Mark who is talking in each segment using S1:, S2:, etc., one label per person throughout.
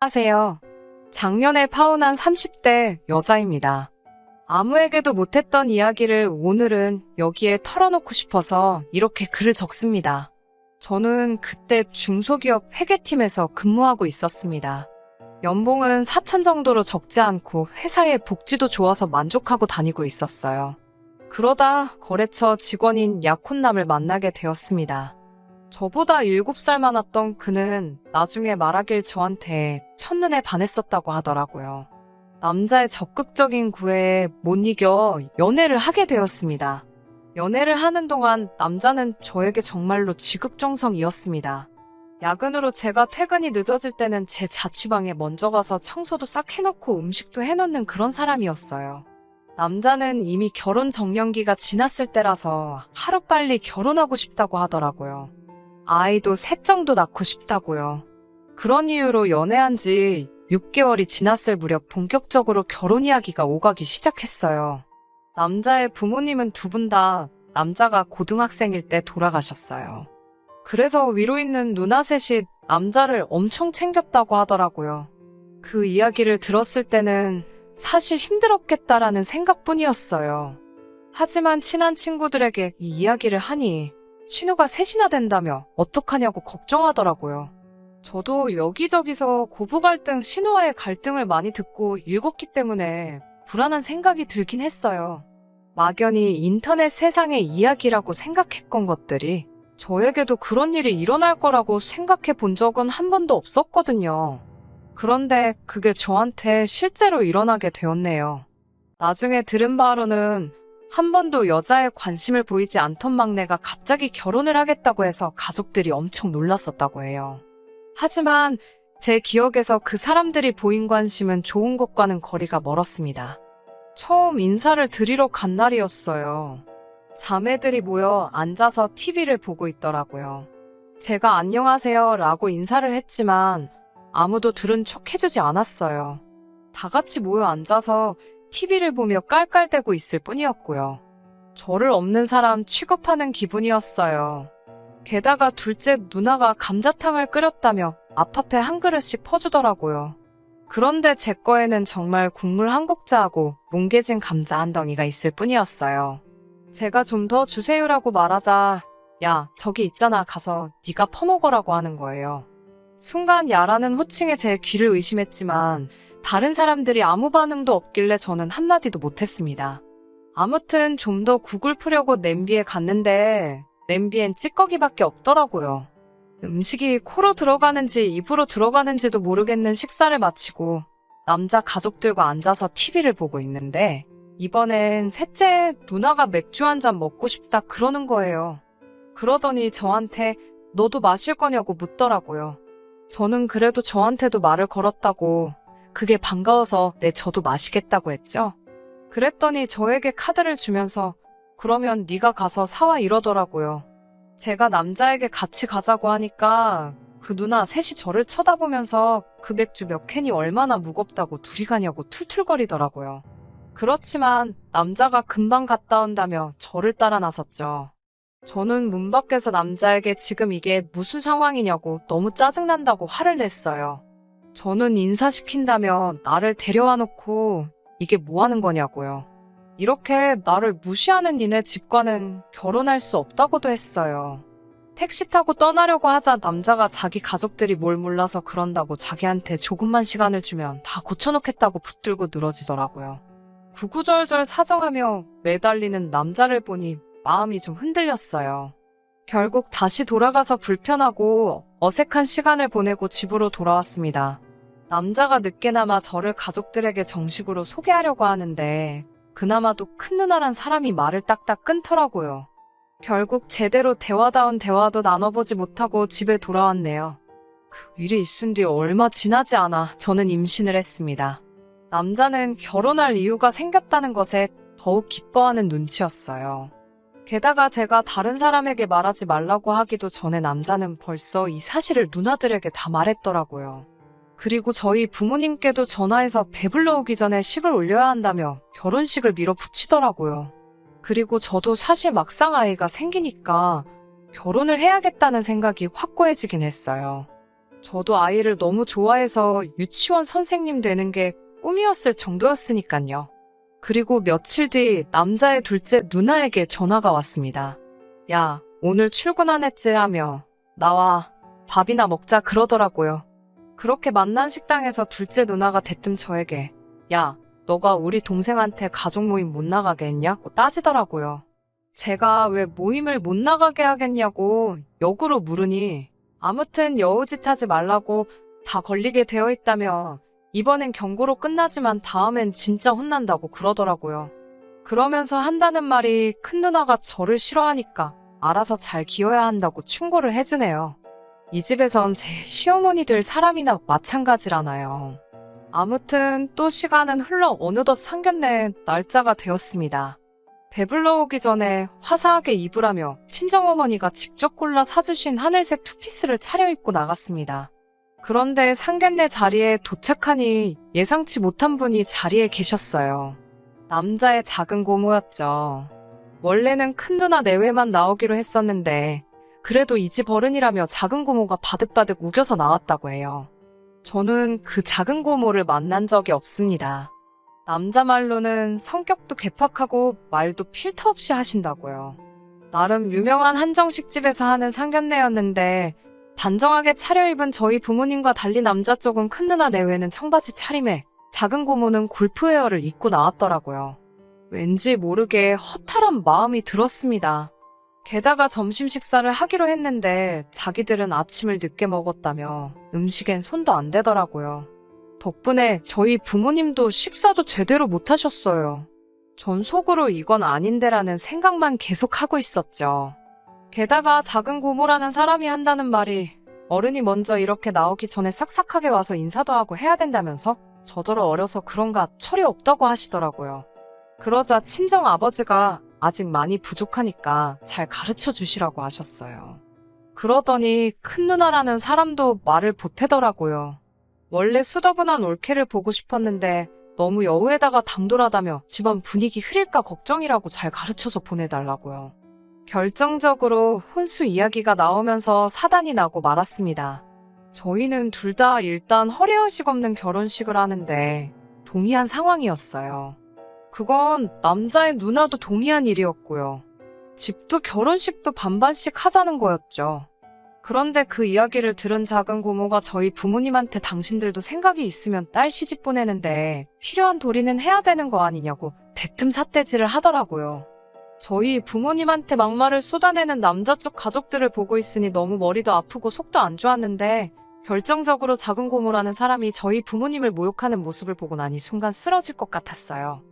S1: 안녕하세요. 작년에 파혼한 30대 여자입니다. 아무에게도 못했던 이야기를 오늘은 여기에 털어놓고 싶어서 이렇게 글을 적습니다. 저는 그때 중소기업 회계팀에서 근무하고 있었습니다. 연봉은 4천 정도로 적지 않고 회사의 복지도 좋아서 만족하고 다니고 있었어요. 그러다 거래처 직원인 약혼남을 만나게 되었습니다. 저보다 7살 많았던 그는 나중에 말하길 저한테 첫눈에 반했었다고 하더라고요. 남자의 적극적인 구애에 못 이겨 연애를 하게 되었습니다. 연애를 하는 동안 남자는 저에게 정말로 지극정성이었습니다. 야근으로 제가 퇴근이 늦어질 때는 제 자취방에 먼저 가서 청소도 싹 해놓고 음식도 해놓는 그런 사람이었어요. 남자는 이미 결혼 정년기가 지났을 때라서 하루빨리 결혼하고 싶다고 하더라고요. 아이도 셋 정도 낳고 싶다고요. 그런 이유로 연애한 지 6개월이 지났을 무렵 본격적으로 결혼 이야기가 오가기 시작했어요. 남자의 부모님은 두 분 다 남자가 고등학생일 때 돌아가셨어요. 그래서 위로 있는 누나 셋이 남자를 엄청 챙겼다고 하더라고요. 그 이야기를 들었을 때는 사실 힘들었겠다라는 생각뿐이었어요. 하지만 친한 친구들에게 이 이야기를 하니 신우가 셋이나 된다며 어떡하냐고 걱정하더라고요. 저도 여기저기서 고부 갈등, 신우와의 갈등을 많이 듣고 읽었기 때문에 불안한 생각이 들긴 했어요. 막연히 인터넷 세상의 이야기라고 생각했던 것들이 저에게도 그런 일이 일어날 거라고 생각해 본 적은 한 번도 없었거든요. 그런데 그게 저한테 실제로 일어나게 되었네요. 나중에 들은 바로는 한 번도 여자에 관심을 보이지 않던 막내가 갑자기 결혼을 하겠다고 해서 가족들이 엄청 놀랐었다고 해요. 하지만 제 기억에서 그 사람들이 보인 관심은 좋은 것과는 거리가 멀었습니다. 처음 인사를 드리러 간 날이었어요. 자매들이 모여 앉아서 TV를 보고 있더라고요. 제가 안녕하세요 라고 인사를 했지만 아무도 들은 척 해주지 않았어요. 다 같이 모여 앉아서 TV를 보며 깔깔대고 있을 뿐이었고요. 저를 없는 사람 취급하는 기분이었어요. 게다가 둘째 누나가 감자탕을 끓였다며 앞앞에 한 그릇씩 퍼주더라고요. 그런데 제 거에는 정말 국물 한 국자하고 뭉개진 감자 한 덩이가 있을 뿐이었어요. 제가 좀 더 주세요라고 말하자 야 저기 있잖아 가서 네가 퍼먹으라고 하는 거예요. 순간 야라는 호칭에 제 귀를 의심했지만 다른 사람들이 아무 반응도 없길래 저는 한마디도 못했습니다. 아무튼 좀 더 국을 풀려고 냄비에 갔는데 냄비엔 찌꺼기밖에 없더라고요. 음식이 코로 들어가는지 입으로 들어가는지도 모르겠는 식사를 마치고 남자 가족들과 앉아서 TV를 보고 있는데 이번엔 셋째 누나가 맥주 한 잔 먹고 싶다 그러는 거예요. 그러더니 저한테 너도 마실 거냐고 묻더라고요. 저는 그래도 저한테도 말을 걸었다고 그게 반가워서 네 저도 마시겠다고 했죠. 그랬더니 저에게 카드를 주면서 그러면 네가 가서 사와 이러더라고요. 제가 남자에게 같이 가자고 하니까 그 누나 셋이 저를 쳐다보면서 그 맥주 몇 캔이 얼마나 무겁다고 둘이 가냐고 툴툴거리더라고요. 그렇지만 남자가 금방 갔다 온다며 저를 따라 나섰죠. 저는 문 밖에서 남자에게 지금 이게 무슨 상황이냐고 너무 짜증난다고 화를 냈어요. 저는 인사시킨다며 나를 데려와 놓고 이게 뭐 하는 거냐고요. 이렇게 나를 무시하는 니네 집과는 결혼할 수 없다고도 했어요. 택시 타고 떠나려고 하자 남자가 자기 가족들이 뭘 몰라서 그런다고 자기한테 조금만 시간을 주면 다 고쳐놓겠다고 붙들고 늘어지더라고요. 구구절절 사정하며 매달리는 남자를 보니 마음이 좀 흔들렸어요. 결국 다시 돌아가서 불편하고 어색한 시간을 보내고 집으로 돌아왔습니다. 남자가 늦게나마 저를 가족들에게 정식으로 소개하려고 하는데 그나마도 큰 누나란 사람이 말을 딱딱 끊더라고요. 결국 제대로 대화다운 대화도 나눠보지 못하고 집에 돌아왔네요. 그 일이 있은 뒤 얼마 지나지 않아 저는 임신을 했습니다. 남자는 결혼할 이유가 생겼다는 것에 더욱 기뻐하는 눈치였어요. 게다가 제가 다른 사람에게 말하지 말라고 하기도 전에 남자는 벌써 이 사실을 누나들에게 다 말했더라고요. 그리고 저희 부모님께도 전화해서 배불러 오기 전에 식을 올려야 한다며 결혼식을 밀어붙이더라고요. 그리고 저도 사실 막상 아이가 생기니까 결혼을 해야겠다는 생각이 확고해지긴 했어요. 저도 아이를 너무 좋아해서 유치원 선생님 되는 게 꿈이었을 정도였으니까요. 그리고 며칠 뒤 남자의 둘째 누나에게 전화가 왔습니다. 야, 오늘 출근 안 했지? 하며 나와 밥이나 먹자 그러더라고요. 그렇게 만난 식당에서 둘째 누나가 대뜸 저에게 야, 너가 우리 동생한테 가족 모임 못 나가게 했냐고 따지더라고요. 제가 왜 모임을 못 나가게 하겠냐고 역으로 물으니 아무튼 여우짓 하지 말라고 다 걸리게 되어 있다며 이번엔 경고로 끝나지만 다음엔 진짜 혼난다고 그러더라고요. 그러면서 한다는 말이 큰 누나가 저를 싫어하니까 알아서 잘 기어야 한다고 충고를 해주네요. 이 집에선 제 시어머니들 사람이나 마찬가지라나요. 아무튼 또 시간은 흘러 어느덧 상견례 날짜가 되었습니다. 배불러 오기 전에 화사하게 입으라며 친정어머니가 직접 골라 사주신 하늘색 투피스를 차려입고 나갔습니다. 그런데 상견례 자리에 도착하니 예상치 못한 분이 자리에 계셨어요. 남자의 작은 고모였죠. 원래는 큰 누나 내외만 나오기로 했었는데 그래도 이 집 어른이라며 작은 고모가 바득바득 우겨서 나왔다고 해요. 저는 그 작은 고모를 만난 적이 없습니다. 남자 말로는 성격도 괴팍하고 말도 필터 없이 하신다고요. 나름 유명한 한정식집에서 하는 상견례였는데 단정하게 차려입은 저희 부모님과 달리 남자 쪽은 큰 누나 내외는 청바지 차림에 작은 고모는 골프웨어를 입고 나왔더라고요. 왠지 모르게 허탈한 마음이 들었습니다. 게다가 점심 식사를 하기로 했는데 자기들은 아침을 늦게 먹었다며 음식엔 손도 안 대더라고요. 덕분에 저희 부모님도 식사도 제대로 못 하셨어요. 전 속으로 이건 아닌데라는 생각만 계속 하고 있었죠. 게다가 작은 고모라는 사람이 한다는 말이 어른이 먼저 이렇게 나오기 전에 싹싹하게 와서 인사도 하고 해야 된다면서 저더러 어려서 그런가 철이 없다고 하시더라고요. 그러자 친정 아버지가 아직 많이 부족하니까 잘 가르쳐 주시라고 하셨어요. 그러더니 큰 누나라는 사람도 말을 보태더라고요. 원래 수더분한 올케를 보고 싶었는데 너무 여우에다가 당돌하다며 집안 분위기 흐릴까 걱정이라고 잘 가르쳐서 보내달라고요. 결정적으로 혼수 이야기가 나오면서 사단이 나고 말았습니다. 저희는 둘 다 일단 허례허식 없는 결혼식을 하는데 동의한 상황이었어요. 그건 남자의 누나도 동의한 일이었고요. 집도 결혼식도 반반씩 하자는 거였죠. 그런데 그 이야기를 들은 작은 고모가 저희 부모님한테 당신들도 생각이 있으면 딸 시집 보내는데 필요한 도리는 해야 되는 거 아니냐고 대뜸 삿대질을 하더라고요. 저희 부모님한테 막말을 쏟아내는 남자 쪽 가족들을 보고 있으니 너무 머리도 아프고 속도 안 좋았는데 결정적으로 작은 고모라는 사람이 저희 부모님을 모욕하는 모습을 보고 나니 순간 쓰러질 것 같았어요.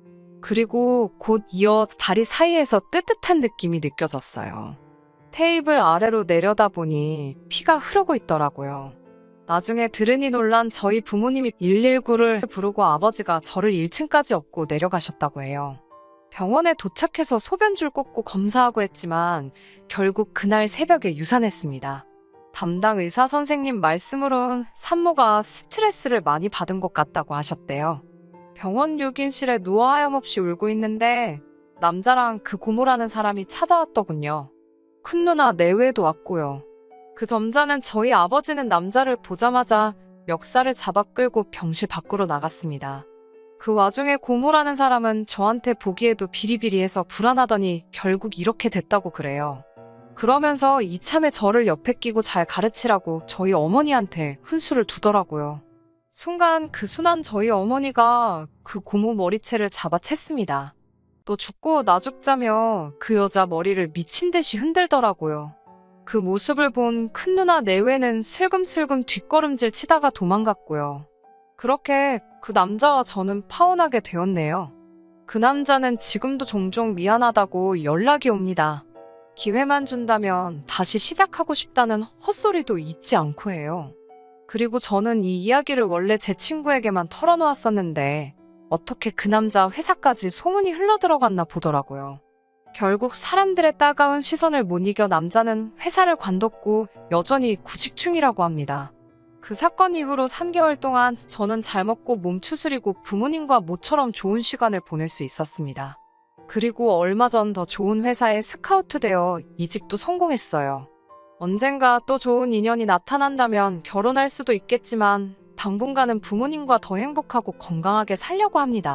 S1: 그리고 곧 이어 다리 사이에서 뜨뜻한 느낌이 느껴졌어요. 테이블 아래로 내려다보니 피가 흐르고 있더라고요. 나중에 들으니 놀란 저희 부모님이 119를 부르고 아버지가 저를 1층까지 업고 내려가셨다고 해요. 병원에 도착해서 소변줄 꽂고 검사하고 했지만 결국 그날 새벽에 유산했습니다. 담당 의사 선생님 말씀으론 산모가 스트레스를 많이 받은 것 같다고 하셨대요. 병원 유gin실에 누워 하염없이 울고 있는데 남자랑 그 고모라는 사람이 찾아왔더군요. 큰 누나 내외도 왔고요. 그 점자는 저희 아버지는 남자를 보자마자 멱살을 잡아 끌고 병실 밖으로 나갔습니다. 그 와중에 고모라는 사람은 저한테 보기에도 비리비리해서 불안하더니 결국 이렇게 됐다고 그래요. 그러면서 이참에 저를 옆에 끼고 잘 가르치라고 저희 어머니한테 훈수를 두더라고요. 순간 그 순한 저희 어머니가 그 고모 머리채를 잡아챘습니다. 너 죽고 나 죽자며 그 여자 머리를 미친 듯이 흔들더라고요. 그 모습을 본 큰 누나 내외는 슬금슬금 뒷걸음질 치다가 도망갔고요. 그렇게 그 남자와 저는 파혼하게 되었네요. 그 남자는 지금도 종종 미안하다고 연락이 옵니다. 기회만 준다면 다시 시작하고 싶다는 헛소리도 잊지 않고 해요. 그리고 저는 이 이야기를 원래 제 친구에게만 털어놓았었는데 어떻게 그 남자 회사까지 소문이 흘러들어갔나 보더라고요. 결국 사람들의 따가운 시선을 못 이겨 남자는 회사를 관뒀고 여전히 구직 중이라고 합니다. 그 사건 이후로 3개월 동안 저는 잘 먹고 몸 추스리고 부모님과 모처럼 좋은 시간을 보낼 수 있었습니다. 그리고 얼마 전 더 좋은 회사에 스카우트되어 이직도 성공했어요. 언젠가 또 좋은 인연이 나타난다면 결혼할 수도 있겠지만 당분간은 부모님과 더 행복하고 건강하게 살려고 합니다.